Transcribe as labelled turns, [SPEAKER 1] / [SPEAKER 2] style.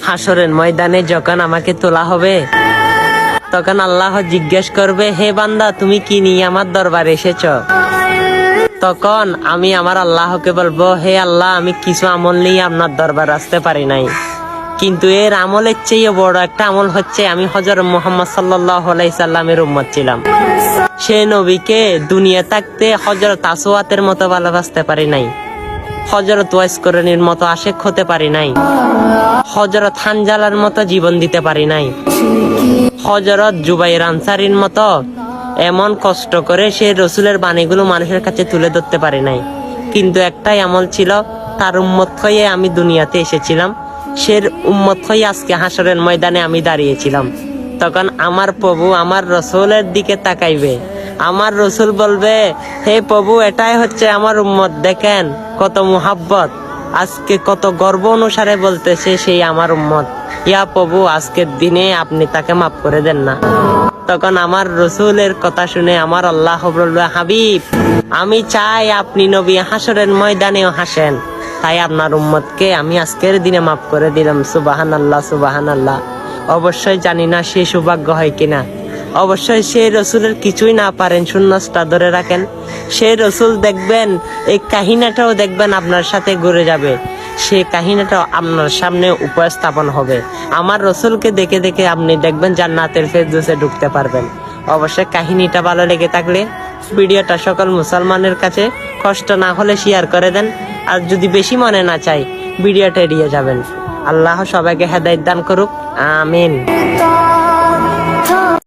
[SPEAKER 1] হাসরের ময়দানে যখন আমাকে তোলা হবে, তখন আল্লাহ জিজ্ঞেস করবে, হে বান্দা, তুমি কি নিয়ে আমার দরবারে এসেছ? তখন আমি আমার আল্লাহকে বলবো, হে আল্লাহ, আমি কিছু আমল নিয়ে আপনার দরবার আসতে পারি নাই, কিন্তু এর আমলের চেয়ে বড় একটা আমল হচ্ছে আমি হযরত মুহাম্মদ সাল্লাল্লাহু আলাইহি সাল্লামের উম্মত ছিলাম। সে নবীকে দুনিয়া থাকতে হযরত আসওয়াতের মতো ভালোবাসতে পারি নাই, হযরত ওয়াইস করণীর মতো আশেক হতে পারি নাই, হযরত হানজালার মতো জীবন দিতে পারি নাই, হযরত জুবাইর আনসারীর মতো এমন কষ্ট করে সে রসুলের বাণীগুলো মানুষের কাছে তুলে ধরতে পারি নাই। কিন্তু একটাই আমল ছিল, তার উম্মত হয়ে আমি দুনিয়াতে এসেছিলাম, সে উম্মত হয়ে আজকে হাসরের ময়দানে আমি দাঁড়িয়েছিলাম। তখন আমার প্রভু আমার রসুলের দিকে তাকাইবে, আমার রসুল বলবে, হে প্রভু, এটাই হচ্ছে আমার উম্মত, দেখেন কত মুহাব্বত, আজকে কত গর্ব অনুসারে বলতেছে সেই আমার উম্মত। ইয়া প্রভু, আজকের দিনে আপনি তাকে মাফ করে দেন না। তখন আমার রসুলের কথা শুনে আমার আল্লাহ বলল, হাবিব, আমি চাই আপনি নবী হাসরের ময়দানেও হাসেন, তাই আপনার উম্মতকে আমি আজকের দিনে মাফ করে দিলাম। সুবহানাল্লাহ, সুবহানাল্লাহ। অবশ্যই জানি না সে সৌভাগ্য হয় কিনা, অবশ্যই সে রসুলের কিছুই না পারেন, শূন্যস্থান ধরে রাখেন। সে রসুল দেখবেন, এই কাহিনীটাও দেখবেন আপনার সাথে ঘুরে যাবে, সে কাহিনীটাও আপনার সামনে উপস্থাপন হবে। আমার রসুলকে দেখে দেখে আপনি দেখবেন জান্নাতের ফেরদৌসে ঢুকতে পারবেন। অবশ্যই কাহিনীটা ভালো লেগে থাকলে ভিডিওটা সকল মুসলমানের কাছে কষ্ট না হলে শেয়ার করে দেন, আর যদি বেশি মনে না চাই ভিডিওটা এড়িয়ে যাবেন। আল্লাহ সবাইকে হেদায়েত দান করুক, আমিন।